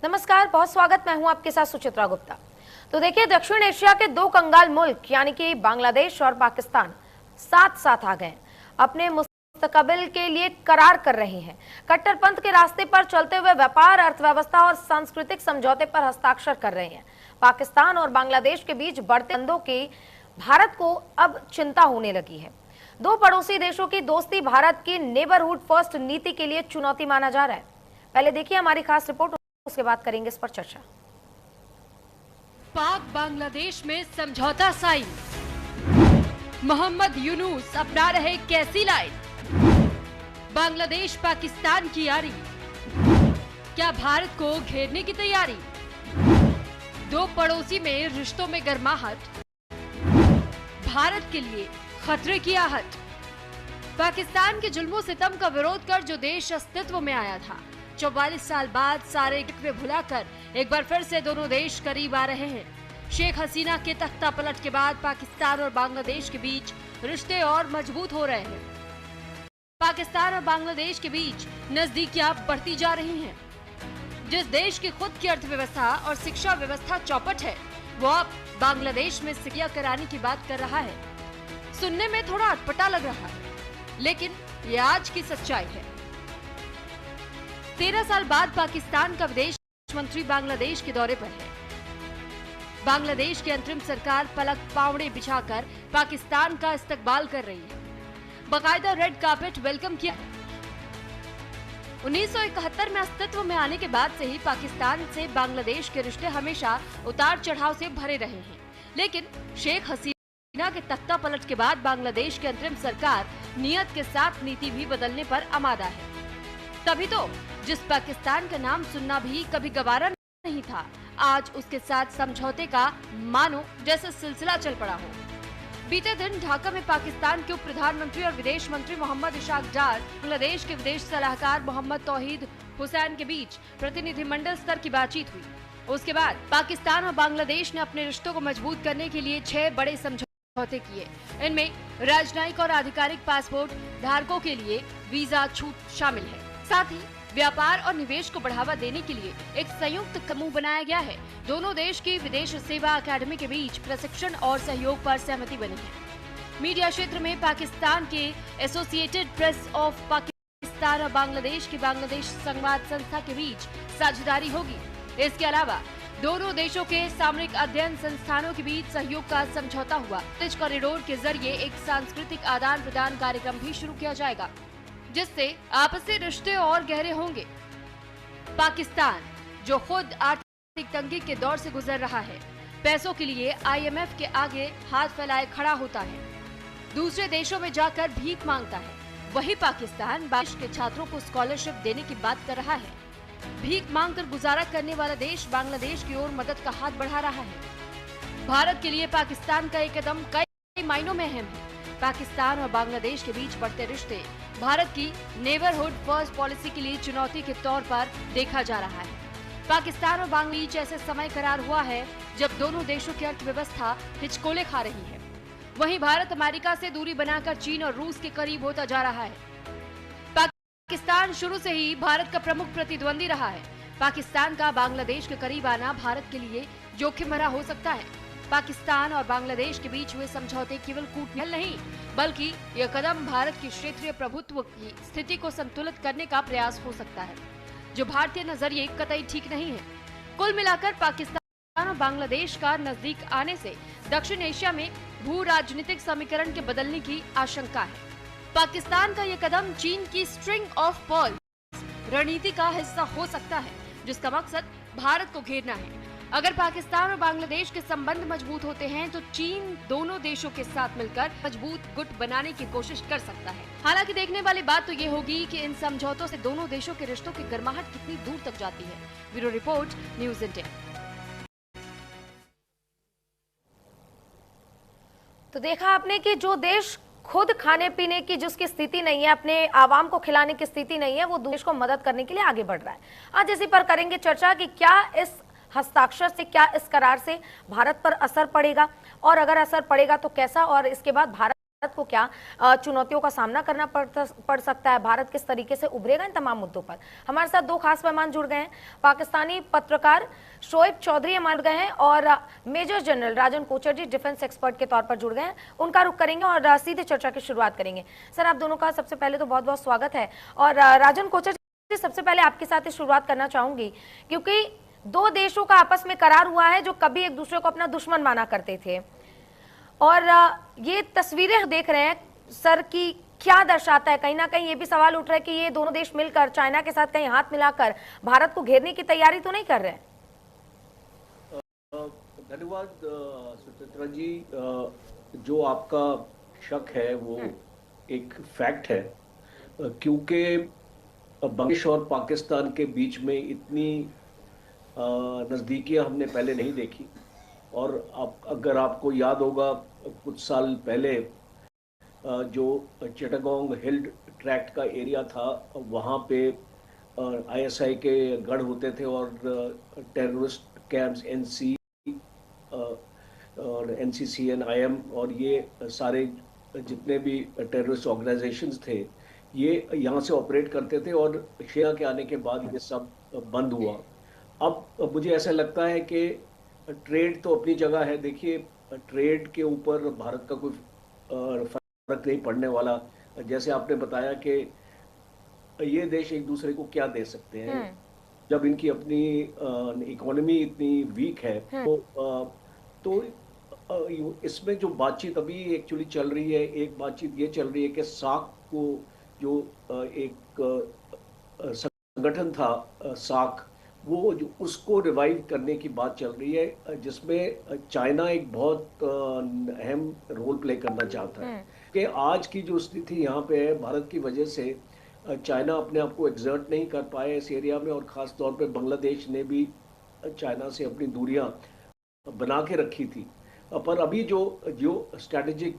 नमस्कार, बहुत स्वागत। मैं हूं आपके साथ सुचित्रा गुप्ता। तो देखिए, दक्षिण एशिया के दो कंगाल मुल्क यानी कि बांग्लादेश और पाकिस्तान साथ साथ आ गए, अपने मुस्तकबिल के लिए करार कर रहे हैं। कट्टरपंथ के रास्ते पर चलते हुए व्यापार, अर्थव्यवस्था और सांस्कृतिक समझौते पर हस्ताक्षर कर रहे हैं। पाकिस्तान और बांग्लादेश के बीच बढ़ते द्वंद्वों की भारत को अब चिंता होने लगी है। दो पड़ोसी देशों की दोस्ती भारत की नेबरहुड फर्स्ट नीति के लिए चुनौती माना जा रहा है। पहले देखिए हमारी खास रिपोर्ट, उसके बाद करेंगे इस पर चर्चा। पाक बांग्लादेश में समझौता साइन, मोहम्मद यूनुस अपना रहे कैसी लाइन, बांग्लादेश पाकिस्तान की यारी, क्या भारत को घेरने की तैयारी, दो पड़ोसी में रिश्तों में गर्माहट, भारत के लिए खतरे की आहट। पाकिस्तान के जुल्मों सितम का विरोध कर जो देश अस्तित्व में आया था, 44 साल बाद सारे टिकवे भुलाकर एक बार फिर से दोनों देश करीब आ रहे हैं। शेख हसीना के तख्ता पलट के बाद पाकिस्तान और बांग्लादेश के बीच रिश्ते और मजबूत हो रहे हैं। पाकिस्तान और बांग्लादेश के बीच नजदीकियां बढ़ती जा रही हैं। जिस देश की खुद की अर्थव्यवस्था और शिक्षा व्यवस्था चौपट है, वो अब बांग्लादेश में सिकिया कराने की बात कर रहा है। सुनने में थोड़ा अटपटा लग रहा है, लेकिन ये आज की सच्चाई है। 13 साल बाद पाकिस्तान का विदेश मंत्री बांग्लादेश के दौरे पर है। बांग्लादेश की अंतरिम सरकार पलक पावड़े बिछाकर पाकिस्तान का इस्तकबाल कर रही है। बाकायदा रेड कार्पेट वेलकम किया। 1971 में अस्तित्व में आने के बाद से ही पाकिस्तान से बांग्लादेश के रिश्ते हमेशा उतार चढ़ाव से भरे रहे हैं, लेकिन शेख हसीना के तख्ता पलट के बाद बांग्लादेश की अंतरिम सरकार नियत के साथ नीति भी बदलने पर आमादा है। तभी तो जिस पाकिस्तान का नाम सुनना भी कभी गवारा नहीं था, आज उसके साथ समझौते का मानो जैसे सिलसिला चल पड़ा हो। बीते दिन ढाका में पाकिस्तान के उप प्रधानमंत्री और विदेश मंत्री मोहम्मद इशाक डार, बांग्लादेश के विदेश सलाहकार मोहम्मद तौहीद हुसैन के बीच प्रतिनिधिमंडल स्तर की बातचीत हुई। उसके बाद पाकिस्तान और बांग्लादेश ने अपने रिश्तों को मजबूत करने के लिए 6 बड़े समझौते किए। इनमें राजनयिक और आधिकारिक पासपोर्ट धारकों के लिए वीजा छूट शामिल है। साथ ही व्यापार और निवेश को बढ़ावा देने के लिए एक संयुक्त समूह बनाया गया है। दोनों देश की विदेश सेवा अकादमी के बीच प्रशिक्षण और सहयोग पर सहमति बनी है। मीडिया क्षेत्र में पाकिस्तान के एसोसिएटेड प्रेस ऑफ पाकिस्तान और बांग्लादेश की बांग्लादेश संवाद संस्था के बीच साझेदारी होगी। इसके अलावा दोनों देशों के सामरिक अध्ययन संस्थानों के बीच सहयोग का समझौता हुआ। इस कॉरिडोर के जरिए एक सांस्कृतिक आदान प्रदान कार्यक्रम भी शुरू किया जाएगा, जिससे आपसी रिश्ते और गहरे होंगे। पाकिस्तान जो खुद आर्थिक तंगी के दौर से गुजर रहा है, पैसों के लिए IMF के आगे हाथ फैलाए खड़ा होता है, दूसरे देशों में जाकर भीख मांगता है। वही पाकिस्तान बांग्लादेश के छात्रों को स्कॉलरशिप देने की बात कर रहा है। भीख मांगकर गुजारा करने वाला देश बांग्लादेश की ओर मदद का हाथ बढ़ा रहा है। भारत के लिए पाकिस्तान का एक कदम कई मायनों में अहम है। पाकिस्तान और बांग्लादेश के बीच बढ़ते रिश्ते भारत की नेबरहुड फर्स्ट पॉलिसी के लिए चुनौती के तौर पर देखा जा रहा है। पाकिस्तान और बांग्लादेश ऐसे समय करार हुआ है जब दोनों देशों की अर्थव्यवस्था हिचकोले खा रही है। वहीं भारत अमेरिका से दूरी बनाकर चीन और रूस के करीब होता जा रहा है। पाकिस्तान शुरू से ही भारत का प्रमुख प्रतिद्वंदी रहा है। पाकिस्तान का बांग्लादेश के करीब आना भारत के लिए जोखिम भरा हो सकता है। पाकिस्तान और बांग्लादेश के बीच हुए समझौते केवल कूटनीति नहीं, बल्कि यह कदम भारत की क्षेत्रीय प्रभुत्व की स्थिति को संतुलित करने का प्रयास हो सकता है, जो भारतीय नजरिए कतई ठीक नहीं है। कुल मिलाकर पाकिस्तान और बांग्लादेश का नजदीक आने से दक्षिण एशिया में भू राजनीतिक समीकरण के बदलने की आशंका है। पाकिस्तान का यह कदम चीन की स्ट्रिंग ऑफ पर्ल्स रणनीति का हिस्सा हो सकता है, जिसका मकसद भारत को घेरना है। अगर पाकिस्तान और बांग्लादेश के संबंध मजबूत होते हैं तो चीन दोनों देशों के साथ मिलकर मजबूत गुट बनाने की कोशिश कर सकता है। हालांकि देखने वाली बात तो ये होगी कि इन समझौतों से दोनों देशों के रिश्तों की गर्माहट कितनी दूर तक जाती है। Bureau report, news India. तो देखा आपने कि जो देश खुद खाने पीने की जिसकी स्थिति नहीं है, अपने आवाम को खिलाने की स्थिति नहीं है, वो देश को मदद करने के लिए आगे बढ़ रहा है। आज इसी पर करेंगे चर्चा कि क्या इस हस्ताक्षर से, क्या इस करार से भारत पर असर पड़ेगा, और अगर असर पड़ेगा तो कैसा, और इसके बाद भारत को क्या चुनौतियों का सामना करना पड़ सकता है, भारत किस तरीके से उभरेगा इन तमाम मुद्दों पर। हमारे साथ दो खास मेहमान जुड़ गए हैं। पाकिस्तानी पत्रकार शोएब चौधरी हमारे गए हैं और मेजर जनरल राजन कोचर जी डिफेंस एक्सपर्ट के तौर पर जुड़ गए हैं। उनका रुख करेंगे और सीधे चर्चा की शुरुआत करेंगे। सर, आप दोनों का सबसे पहले तो बहुत बहुत स्वागत है। और राजन कोचर जी, सबसे पहले आपके साथ शुरुआत करना चाहूंगी, क्योंकि दो देशों का आपस में करार हुआ है जो कभी एक दूसरे को अपना दुश्मन माना करते थे, और ये तस्वीरें देख रहे हैं सर की क्या दर्शाता है। कहीं ना कहीं ये भी सवाल उठ रहा है कि ये दोनों देश मिलकर चाइना के साथ कहीं हाथ मिलाकर भारत को घेरने की तैयारी तो नहीं कर रहे हैं। धन्यवाद सुचित्रा जी। जो आपका शक है वो एक फैक्ट है, क्योंकि बांग्लादेश और पाकिस्तान के बीच में इतनी नज़दीकियां हमने पहले नहीं देखी। और अगर आपको याद होगा, कुछ साल पहले जो चिटागोंग हिल ट्रैक्ट का एरिया था, वहाँ पे आईएसआई के गढ़ होते थे और टेररिस्ट कैंप्स NCCN-IM और ये सारे जितने भी टेररिस्ट ऑर्गेनाइजेशंस थे, ये यहाँ से ऑपरेट करते थे। और शेया के आने के बाद ये सब बंद हुआ। अब मुझे ऐसा लगता है कि ट्रेड तो अपनी जगह है। देखिए, ट्रेड के ऊपर भारत का कोई फर्क नहीं पड़ने वाला। जैसे आपने बताया कि ये देश एक दूसरे को क्या दे सकते हैं जब इनकी अपनी इकोनॉमी इतनी वीक है। तो इसमें जो बातचीत अभी एक्चुअली चल रही है, एक बातचीत ये चल रही है कि सार्क को, जो एक संगठन था सार्क, वो जो उसको रिवाइव करने की बात चल रही है, जिसमें चाइना एक बहुत अहम रोल प्ले करना चाहता है। कि आज की जो स्थिति यहाँ पे है, भारत की वजह से चाइना अपने आप को एक्सर्ट नहीं कर पाए इस एरिया में, और ख़ास तौर पे बांग्लादेश ने भी चाइना से अपनी दूरियां बना के रखी थी। पर अभी जो स्ट्रैटेजिक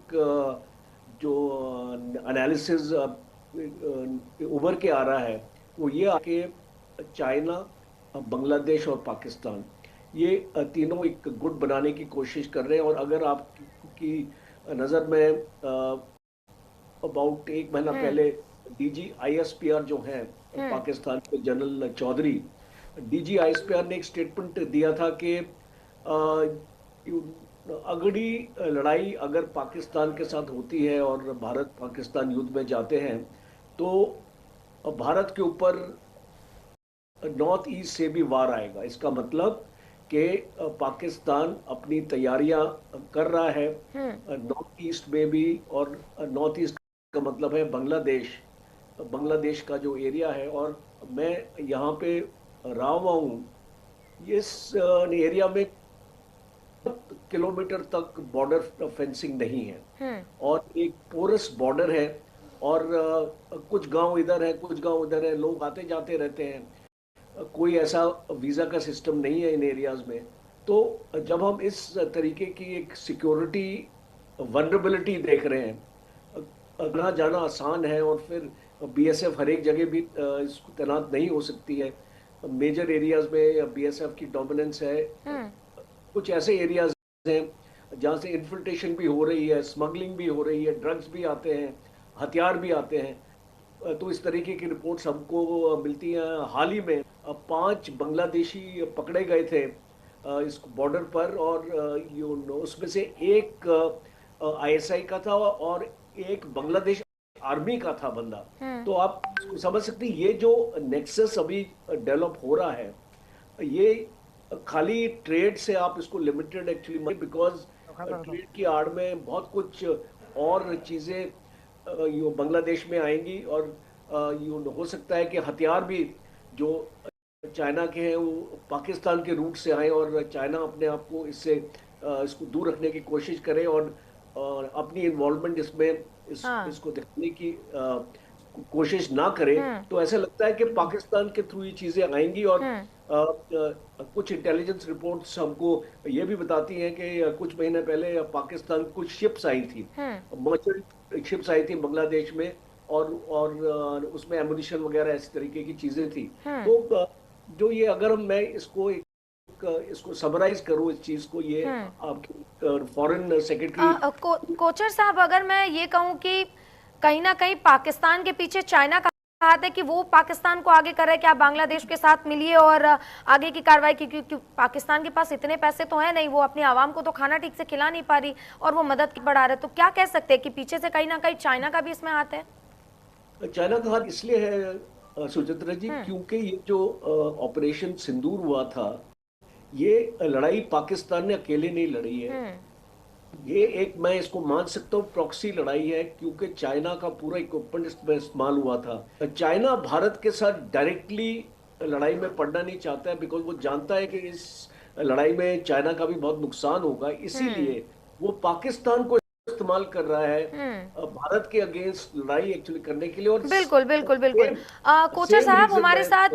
जो एनालिसिस उभर के आ रहा है, वो ये आके चाइना, बांग्लादेश और पाकिस्तान, ये तीनों एक गुट बनाने की कोशिश कर रहे हैं। और अगर आपकी नज़र में अबाउट एक महीना पहले DG ISPR जो हैं पाकिस्तान के जनरल चौधरी, DG ISPR ने एक स्टेटमेंट दिया था कि अगड़ी लड़ाई अगर पाकिस्तान के साथ होती है और भारत पाकिस्तान युद्ध में जाते हैं, तो भारत के ऊपर नॉर्थ ईस्ट से भी वार आएगा। इसका मतलब कि पाकिस्तान अपनी तैयारियां कर रहा है नॉर्थ ईस्ट में भी। और नॉर्थ ईस्ट का मतलब है बांग्लादेश का जो एरिया है। और मैं यहाँ पे रहा हुआ हूँ, इस एरिया में किलोमीटर तक बॉर्डर फेंसिंग नहीं है और एक पोरस बॉर्डर है। और कुछ गांव इधर है, कुछ गांव उधर है, लोग आते जाते रहते हैं। कोई ऐसा वीज़ा का सिस्टम नहीं है इन एरियाज में। तो जब हम इस तरीके की एक सिक्योरिटी वनरेबिलिटी देख रहे हैं, आना जाना आसान है, और फिर BSF हर एक जगह भी इसको तैनात नहीं हो सकती है। मेजर एरियाज में BSF की डोमिनेंस है। कुछ ऐसे एरियाज हैं जहाँ से इन्फिल्ट्रेशन भी हो रही है, स्मगलिंग भी हो रही है, ड्रग्स भी आते हैं, हथियार भी आते हैं। तो इस तरीके की रिपोर्ट्स हमको मिलती हैं। हाल ही में 5 बांग्लादेशी पकड़े गए थे इस बॉर्डर पर, और उसमें से एक ISI का था और एक बांग्लादेश आर्मी का था बंदा। तो आप समझ सकते हैं, ये जो नेक्सस अभी डेवलप हो रहा है, ये खाली ट्रेड से आप इसको लिमिटेड एक्चुअली मत, बिकॉज ट्रेड की आड़ में बहुत कुछ और चीज़ें बांग्लादेश में आएंगी। और हो सकता है कि हथियार भी जो चाइना के हैं वो पाकिस्तान के रूट से आए, और चाइना अपने आप को इसको दूर रखने की कोशिश करे और अपनी इन्वॉल्वमेंट इसमें इसको दिखाने की कोशिश ना करे। तो ऐसा लगता है कि पाकिस्तान के थ्रू ये चीजें आएंगी। और कुछ इंटेलिजेंस रिपोर्ट्स हमको ये भी बताती हैं कि कुछ महीने पहले पाकिस्तान कुछ शिप्स आई थी, मर्चेंट शिप्स आई थी बांग्लादेश में, और उसमें एमुनिशन वगैरह इस तरीके की चीजें थी। तो जो ये, अगर मैं इसको एक इसको समराइज करूं इस चीज को, ये आपके फॉरेन सेक्रेटरी कोचर साहब, अगर मैं ये कहूं कि कहीं ना कहीं पाकिस्तान के पीछे चाइना का हाथ है, कि वो पाकिस्तान को आगे कर रहा है कि आप बांग्लादेश के साथ मिलिए और आगे की कार्रवाई की, क्योंकि पाकिस्तान के पास इतने पैसे तो है नहीं, वो अपनी आवाम को तो खाना ठीक से खिला नहीं पा रही और वो मदद बढ़ा रहे, तो क्या कह सकते हैं कि पीछे से कहीं ना कहीं चाइना का भी इसमें हाथ है? चाइना का हाथ इसलिए है सुचित्रा जी, क्योंकि ये जो ऑपरेशन सिंदूर हुआ था, ये लड़ाई पाकिस्तान ने अकेले नहीं लड़ी है। ये एक, मैं इसको मान सकता हूँ, प्रॉक्सी लड़ाई है, क्योंकि चाइना का पूरा इक्विपमेंट इसमें इस्तेमाल हुआ था। चाइना भारत के साथ डायरेक्टली लड़ाई में पड़ना नहीं चाहता है, बिकॉज वो जानता है कि इस लड़ाई में चाइना का भी बहुत नुकसान होगा, इसीलिए वो पाकिस्तान को इस्तेमाल कर रहा है भारत के अगेंस्ट लड़ाई एक्चुअली करने के लिए। और बिल्कुल बिल्कुल बिल्कुल। कोचर साहब, हमारे साथ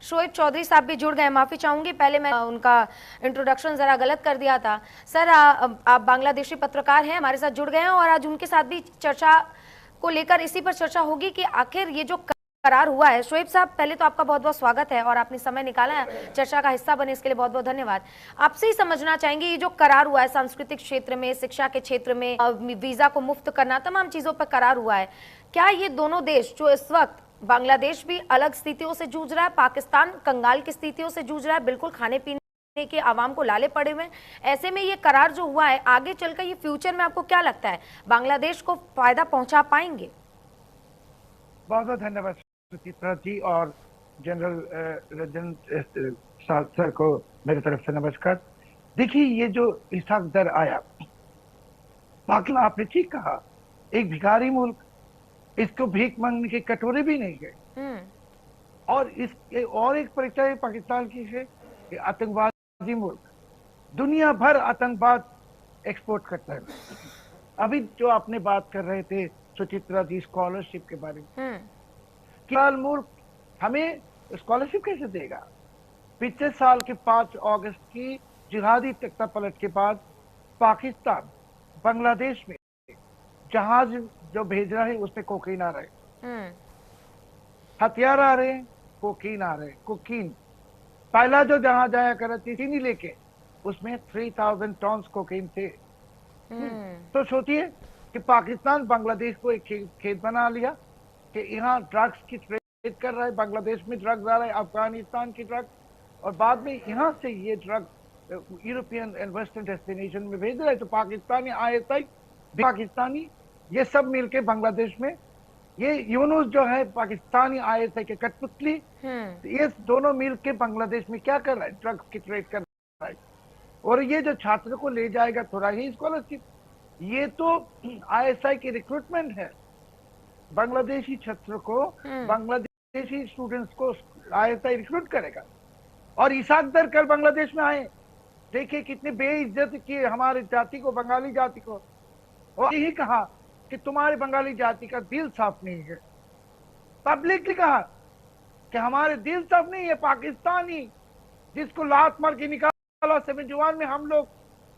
शोएब चौधरी साहब भी जुड़ गए, माफी चाहूंगी, पहले मैं उनका इंट्रोडक्शन जरा गलत कर दिया था। सर, आप बांग्लादेशी पत्रकार हैं, हमारे साथ जुड़ गए हैं और आज उनके साथ भी चर्चा को लेकर इसी पर चर्चा होगी कि आखिर ये जो करार हुआ है। शोएब साहब, पहले तो आपका बहुत बहुत स्वागत है और आपने समय निकाला है चर्चा का हिस्सा बने, इसके लिए बहुत बहुत धन्यवाद। आपसे ही समझना चाहेंगे, ये जो करार हुआ है सांस्कृतिक क्षेत्र में, शिक्षा के क्षेत्र में, वीजा को मुफ्त करना, तमाम चीजों पर करार हुआ है, क्या ये दोनों देश जो इस वक्त, बांग्लादेश भी अलग स्थितियों से जूझ रहा है, पाकिस्तान कंगाल की स्थितियों से जूझ रहा है, बिल्कुल खाने पीने के आवाम को लाले पड़े हुए हैं, ऐसे में ये करार जो हुआ है, आगे चलकर ये फ्यूचर में आपको क्या लगता है, बांग्लादेश को फायदा पहुंचा पाएंगे? बहुत बहुत धन्यवाद सुचित्रा जी और जनरल रंजन सर को मेरी तरफ से नमस्कार। देखिए, ये जो इसाक दर आया, पाकिस्तान, आपने ठीक कहा, एक भिखारी मुल्क, इसको भीख मांगने के कटोरे भी नहीं गए। और एक परीक्षा है पाकिस्तान की है कि आतंकवादी मुल्क, दुनिया भर आतंकवाद एक्सपोर्ट करता है। अभी जो आपने बात कर रहे थे सुचित्रा जी स्कॉलरशिप के बारे में, मुल्क हमें स्कॉलरशिप कैसे देगा? पिछले साल के 5 अगस्त की जिहादी तख्ता पलट के बाद पाकिस्तान बांग्लादेश में जहाज जो भेज रहा है उसमें कोकीन आ रहे, हथियार आ रहे हैं, कोकीन आ रहे, कोकीन। पहला जो जहाज आया कराची चीनी लेके, उसमें 3000 टन कोकीन थे। तो सोचिए कि पाकिस्तान बांग्लादेश को एक खेत बना लिया कि यहाँ ड्रग्स की ट्रेड कर रहा है, बांग्लादेश में ड्रग्स आ रहा है, अफगानिस्तान की ड्रग्स, और बाद में यहाँ से ये drugs European and western destination में भेज रहा है। तो पाकिस्तानी आईएसआई, पाकिस्तानी, ये सब मिलके बांग्लादेश में, ये यूनुस जो है पाकिस्तानी आईएसआई के कठपुतली, ये दोनों मिलके बांग्लादेश में क्या कर रहा है, ड्रग्स की ट्रेड कर रहा है। और ये जो छात्रों को ले जाएगा थोड़ा ही स्कॉलरशिप, ये तो आईएसआई की रिक्रूटमेंट है। बांग्लादेशी छात्रों को, बांग्लादेशी स्टूडेंट्स को आईएसआई रिक्रूट करेगा। और इसाक दर कल बांग्लादेश में आए, देखिए कितनी बेइज्जत की हमारी जाति को, बंगाली जाति को, और यही कहा कि तुम्हारी बंगाली जाति का दिल साफ नहीं है। पब्लिकली कहा कि हमारे दिल साफ नहीं है। पाकिस्तानी जिसको लात मार के निकाला 71 में, हम लोग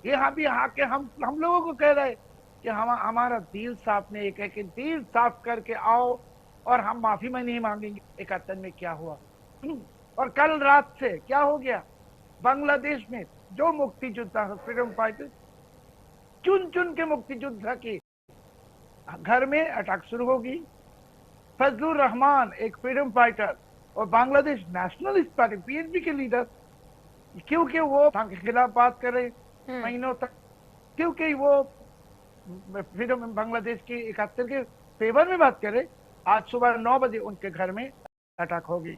यहाँ भी आके हम लोगों को कह रहे कि हमारा दिल साफ नहीं है, कि दिल साफ करके आओ और हम माफी में नहीं मांगेंगे। 71 में क्या हुआ और कल रात से क्या हो गया? बांग्लादेश में जो मुक्ति योद्धा, फ्रीडम फाइटर्स, चुन चुन के मुक्ति योद्धा की घर में अटैक शुरू होगी। फजलुर रहमान, एक फ्रीडम फाइटर और बांग्लादेश नेशनलिस्ट पार्टी पीएनपी के लीडर, क्योंकि वो के खिलाफ बात कर रहे महीनों तक, क्योंकि वो फ्रीडम बांग्लादेश की 71 के फेवर में बात करे, आज सुबह 9 बजे उनके घर में अटैक होगी।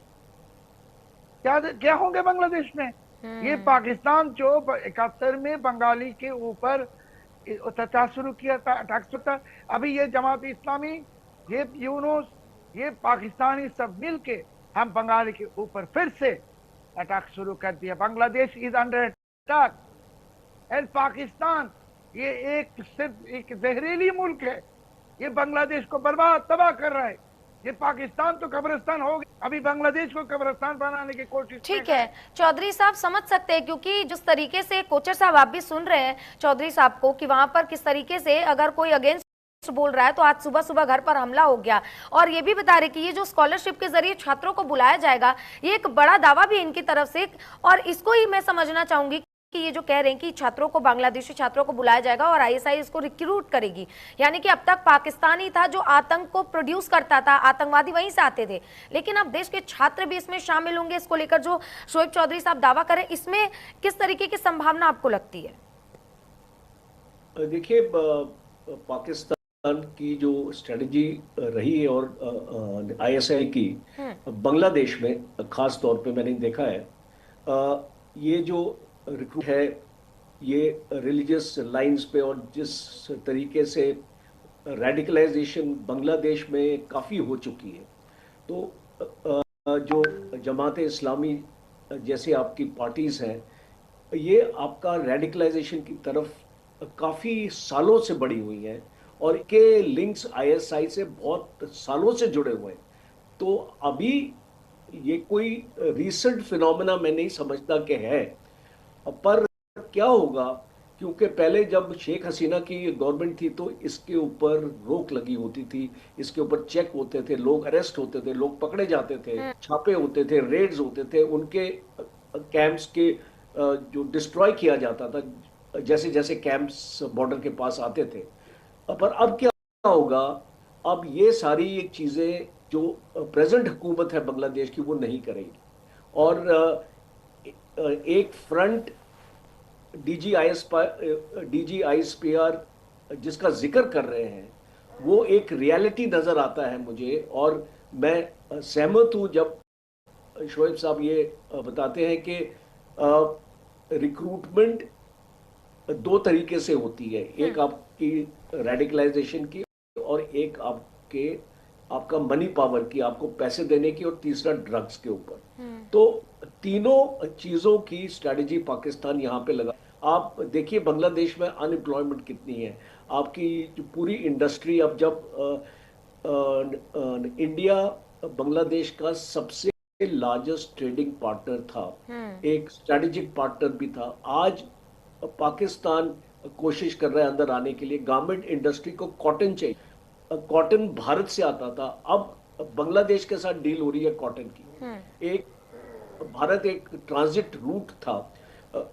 क्या होंगे बांग्लादेश में? ये पाकिस्तान जो 71 में बंगाली के ऊपर अत्याचार शुरू किया था, अटैक शुरू था, अभी ये जमात इस्लामी, ये यूनुस, ये पाकिस्तानी सब मिलके हम बंगाली के ऊपर फिर से अटैक शुरू कर दिया। Bangladesh is under attack and Pakistan ये सिर्फ एक जहरीली मुल्क है, ये बांग्लादेश को बर्बाद तबाह कर रहा है। ये पाकिस्तान तो कब्रिस्तान हो गया, अभी बांग्लादेश को कब्रिस्तान बनाने की कोशिश। ठीक है चौधरी साहब, समझ सकते हैं, क्योंकि जिस तरीके से कोचर साहब आप भी सुन रहे हैं चौधरी साहब को कि वहां पर किस तरीके से अगर कोई अगेंस्ट बोल रहा है तो आज सुबह सुबह घर पर हमला हो गया। और ये भी बता रहे कि ये जो स्कॉलरशिप के जरिए छात्रों को बुलाया जाएगा, ये एक बड़ा दावा भी इनकी तरफ से। और इसको ही मैं समझना चाहूंगी कि ये जो कह रहे हैं कि छात्रों को, बांग्लादेशी छात्रों को बुलाया जाएगा और आईएसआई इसको रिक्रूट करेगी, यानी कि अब तक पाकिस्तान ही था जो आतंक को प्रोड्यूस करता था, आतंकवादी वहीं से आते थे, लेकिन अब देश के छात्र भी इसमें शामिल होंगे। इसको लेकर जो शोएब चौधरी साहब दावा करें, इसमें किस तरीके की संभावना आपको लगती है? देखिए, पाकिस्तान की जो स्ट्रेटजी रही है और आईएसआई की बांग्लादेश में खास तौर पे मैंने देखा है, ये जो रिक्रूट है ये रिलीजियस लाइंस पे, और जिस तरीके से रेडिकलाइजेशन बांग्लादेश में काफ़ी हो चुकी है, तो जो जमात इस्लामी जैसे आपकी पार्टीज़ हैं, ये आपका रेडिकलाइजेशन की तरफ काफ़ी सालों से बढ़ी हुई हैं और के लिंक्स आईएसआई से बहुत सालों से जुड़े हुए हैं। तो अभी ये कोई रीसेंट फिनोमेना मैं नहीं समझता कि है, पर क्या होगा, क्योंकि पहले जब शेख हसीना की गवर्नमेंट थी तो इसके ऊपर रोक लगी होती थी, इसके ऊपर चेक होते थे, लोग अरेस्ट होते थे, लोग पकड़े जाते थे, छापे होते थे, रेड्स होते थे, उनके कैंप्स के जो डिस्ट्रॉय किया जाता था जैसे जैसे कैंप्स बॉर्डर के पास आते थे। पर अब क्या होगा, अब ये सारी चीज़ें जो प्रेजेंट हुकूमत है बांग्लादेश की वो नहीं करेगी। और एक फ्रंट DGISPR जिसका जिक्र कर रहे हैं, वो एक रियलिटी नज़र आता है मुझे। और मैं सहमत हूँ जब शोएब साहब ये बताते हैं कि रिक्रूटमेंट दो तरीके से होती है, एक आपकी रेडिकलाइजेशन की और एक आपका मनी पावर की, आपको पैसे देने की, और तीसरा ड्रग्स के ऊपर। तो तीनों चीजों की स्ट्रेटजी पाकिस्तान यहाँ पे लगा। आप देखिए बांग्लादेश में अनएम्प्लॉयमेंट कितनी है, आपकी जो पूरी इंडस्ट्री, अब जब इंडिया बांग्लादेश का सबसे लार्जेस्ट ट्रेडिंग पार्टनर था, एक स्ट्रेटेजिक पार्टनर भी था, आज पाकिस्तान कोशिश कर रहा है अंदर आने के लिए। गारमेंट इंडस्ट्री को कॉटन चाहिए, कॉटन भारत से आता था, अब बांग्लादेश के साथ डील हो रही है कॉटन की। एक भारत एक ट्रांजिट रूट था,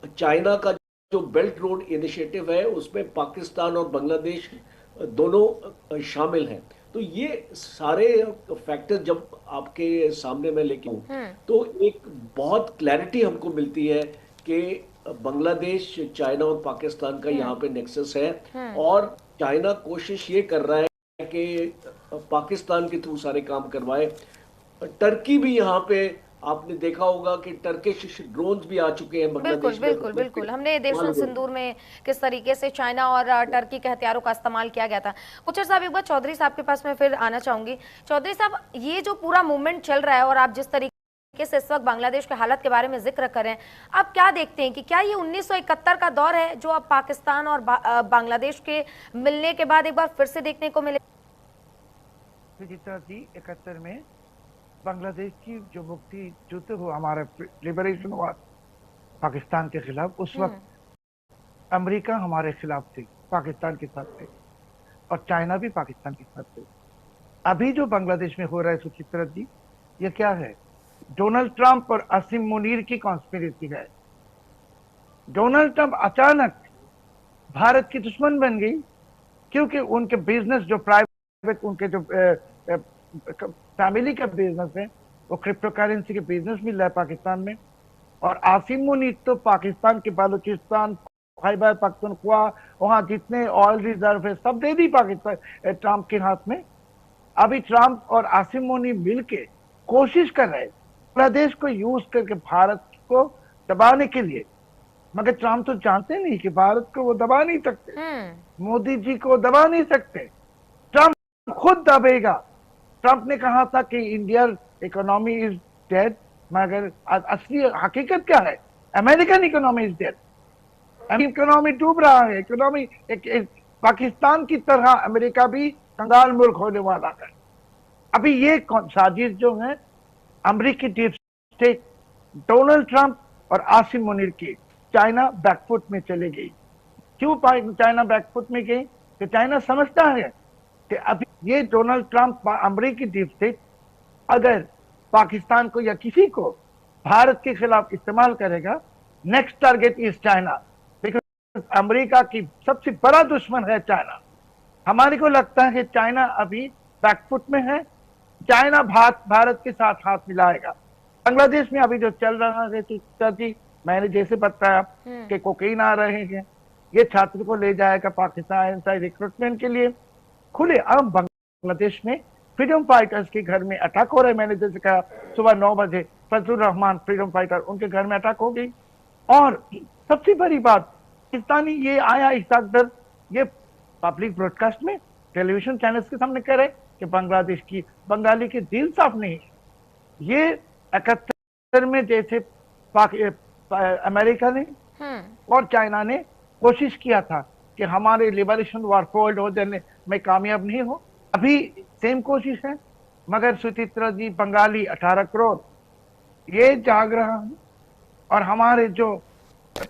चाइना का जो बेल्ट रोड इनिशिएटिव है उसमें पाकिस्तान और बांग्लादेश दोनों शामिल हैं। तो ये सारे फैक्टर जब आपके सामने मैं लेके हूँ तो एक बहुत क्लैरिटी हमको मिलती है कि बांग्लादेश, चाइना और पाकिस्तान का यहाँ पे नेक्सस है, और चाइना कोशिश ये कर रहा है कि पाकिस्तान के थ्रू सारे काम करवाए। टर्की भी यहाँ पे, आपने देखा होगा कि टर्किश ड्रोन्स भी आ चुके हैं बांग्लादेश में। बिल्कुल बिल्कुल, हमने देशों सिंदूर में किस तरीके से चाइना और टर्की के हथियारों का इस्तेमाल किया गया था। कुचर साहब, एक बार चौधरी साहब के पास में फिर आना चाहूंगी। चौधरी साहब, ये जो पूरा मूवमेंट चल रहा है और आप जिस तरीके से इस वक्त बांग्लादेश के हालत के बारे में जिक्र करें, आप क्या देखते हैं कि क्या ये 1971 का दौर है जो अब पाकिस्तान और बांग्लादेश के मिलने के बाद एक बार फिर से देखने को मिले? सुचित्रा जी, 71 में बांग्लादेश की जो मुक्ति युद्ध हुआ, हमारा लिबरेशन हुआ पाकिस्तान के खिलाफ, उस वक्त अमेरिका हमारे खिलाफ थी, पाकिस्तान के साथ थे, और चाइना भी पाकिस्तान के साथ थे। अभी जो बांग्लादेश में हो रहा है सुचित्रा जी, ये क्या है? डोनाल्ड ट्रंप और असीम मुनीर की कॉन्स्पिरेसी है। डोनाल्ड ट्रंप अचानक भारत की दुश्मन बन गई क्योंकि उनके बिजनेस जो प्राइवेट, उनके जो फैमिली का बिजनेस है, वो क्रिप्टो करेंसी के बिजनेस मिल रहा है पाकिस्तान में। और आसिम मुनीर तो पाकिस्तान के बलूचिस्तान, खैबर पख्तूनख्वा, वहां जितने ऑयल रिजर्व है सब दे दी पाकिस्तान ट्रंप के हाथ में। अभी ट्रंप और आसिम मुनीर मिलके कोशिश कर रहे हैं बांग्लादेश को यूज करके भारत को दबाने के लिए, मगर ट्रंप तो जानते नहीं कि भारत को वो दबा नहीं सकते, मोदी जी को दबा नहीं सकते, ट्रंप खुद दबेगा। ट्रंप ने कहा था कि इंडिया इकोनॉमी इज डेड, मगर असली हकीकत क्या है? American economy is dead, economy डूब रहा है। इकोनॉमी पाकिस्तान की तरह अमेरिका भी कंगाल मुल्क होने वाला है। अभी ये साजिश जो है अमेरिकी डीप स्टेट, डोनाल्ड ट्रंप और आसिम मुनीर की, चाइना बैकफुट में चले गई। क्यों चाइना बैकफुट में गई? कि चाइना समझता है कि अभी ये डोनाल्ड ट्रंप अमेरिकी डीप स्टेट अगर पाकिस्तान को या किसी को भारत के खिलाफ इस्तेमाल करेगा, next target is China, because America की सबसे बड़ा दुश्मन है चाइना। हमारे को लगता है कि चाइना अभी बैकफुट में है, चाइना भारत के साथ हाथ मिलाएगा। बांग्लादेश में अभी जो चल रहा है जी, मैंने जैसे बताया कि कोकीन आ रहे हैं, ये छात्र को ले जाएगा पाकिस्तान रिक्रूटमेंट के लिए। खुले आम बांग्लादेश में फ्रीडम फाइटर्स के घर में अटैक हो रहे हैं। मैंने जैसे कहा सुबह 9 बजे फजलुर रहमान फ्रीडम फाइटर, उनके घर में अटैक हो गई। और सबसे बड़ी बात, पाकिस्तानी ये आया इसाक दर, ये पब्लिक ब्रॉडकास्ट में टेलीविजन चैनल्स के सामने कह रहे कि बांग्लादेश की बंगाली के दिल साफ नहीं। ये 71 में जैसे अमेरिका ने और चाइना ने कोशिश किया था कि हमारे लिबरेशन वार फोल्ड हो जाने में कामयाब नहीं हो, अभी सेम कोशिश है। मगर सुचित्रा जी, बंगाली 18 करोड़ ये जाग रहा है। और हमारे जो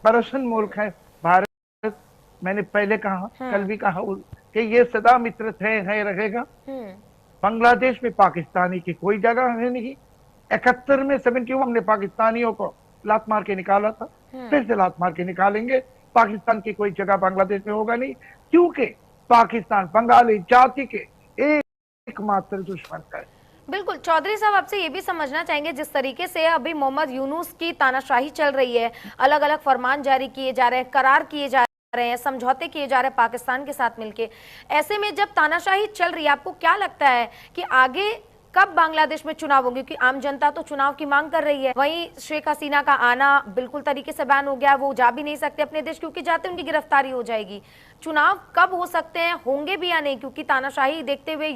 पड़ोसन मुल्क है भारत, मैंने पहले कहा, कल भी कहा कि ये सदा मित्र है रहेगा। बांग्लादेश में पाकिस्तानी की कोई जगह है नहीं। 71 में 71 हमने पाकिस्तानियों को लात मार के निकाला था, फिर से लात मार के निकालेंगे। पाकिस्तान की कोई जगह बांग्लादेश में होगा नहीं, क्योंकि पाकिस्तान बंगाली जाति के एकमात्र दुश्मन है। बिल्कुल चौधरी साहब, आपसे ये भी समझना चाहेंगे, जिस तरीके से अभी मोहम्मद यूनुस की तानाशाही चल रही है, अलग अलग फरमान जारी किए जा रहे हैं, करार किए जा रहे हैं, समझौते किए जा रहे हैं पाकिस्तान के साथ मिलके, ऐसे में जब तानाशाही चल रही है, आपको क्या लगता है कि आगे कब बांग्लादेश में चुनाव होंगे? क्योंकि आम जनता तो चुनाव की मांग कर रही है। वहीं शेख हसीना का आना बिल्कुल तरीके से बैन हो गया, वो जा भी नहीं सकते अपने देश, क्योंकि जाते उनकी गिरफ्तारी हो जाएगी। चुनाव कब हो सकते हैं, होंगे भी या नहीं? क्योंकि तानाशाही देखते हुए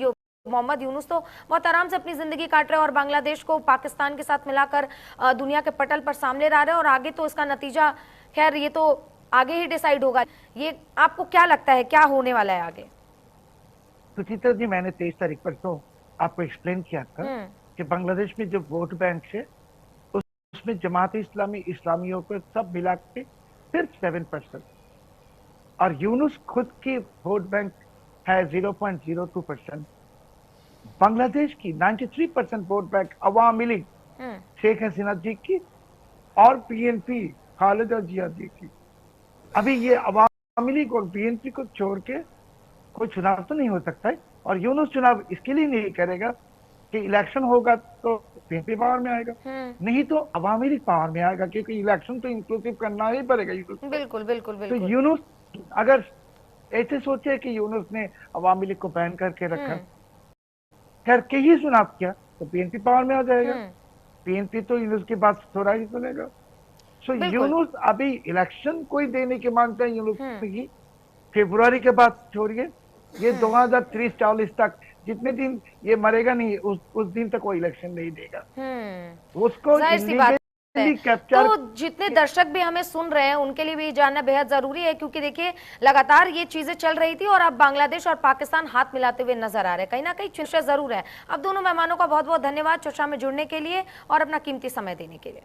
मोहम्मद यूनुस तो बहुत आराम से अपनी जिंदगी काट रहे हैं और बांग्लादेश को पाकिस्तान के साथ मिलाकर दुनिया के पटल पर सामने ला रहे हैं। और आगे तो इसका नतीजा, खैर ये तो आगे ही डिसाइड होगा। ये आपको क्या लगता है, क्या होने वाला है आगे? सुचित्रा जी, मैंने 23 तारीख पर तो आपको एक्सप्लेन किया था कि बांग्लादेश में जो वोट बैंक है उसमें जमात इस्लामी इस्लामियों को सब मिला के सिर्फ 7%, और यूनुस खुद की वोट बैंक है 0.02%। बांग्लादेश की 93% वोट बैंक अवामी लीग शेख हसीना जी की और पीएनपी खालिदा जिया जी की। अभी ये अवामी लीग और पीएनपी को छोड़ के कोई चुनाव तो नहीं हो सकता है। और यूनुस चुनाव इसके लिए नहीं करेगा कि इलेक्शन होगा तो पीएनपी पावर में आएगा, नहीं तो अवामी लीग पावर में आएगा, क्योंकि इलेक्शन तो इंक्लूसिव करना ही पड़ेगा यूनुस। बिल्कुल बिल्कुल बिल्कुल। तो यूनुस अगर ऐसे सोचे कि यूनुस ने अवामी लीग को बैन करके रखा, करके ही चुनाव किया, तो पीएनपी पावर में आ जाएगा। पीएनपी तो यूनुस की बात थोड़ा ही सुनेगा। सो यूनुस अभी इलेक्शन कोई देने की मांगता है यूनुस की, फरवरी के बाद छोड़िए, ये 2030-40 तक जितने दिन ये मरेगा नहीं, उस दिन तक कोई इलेक्शन नहीं देगा। उसको तो जितने दर्शक भी हमें सुन रहे हैं उनके लिए भी जानना बेहद जरूरी है, क्योंकि देखिए लगातार ये चीजें चल रही थी और अब बांग्लादेश और पाकिस्तान हाथ मिलाते हुए नजर आ रहे हैं, कहीं ना कहीं चर्चा जरूर है। अब दोनों मेहमानों का बहुत बहुत धन्यवाद चर्चा में जुड़ने के लिए और अपना कीमती समय देने के लिए।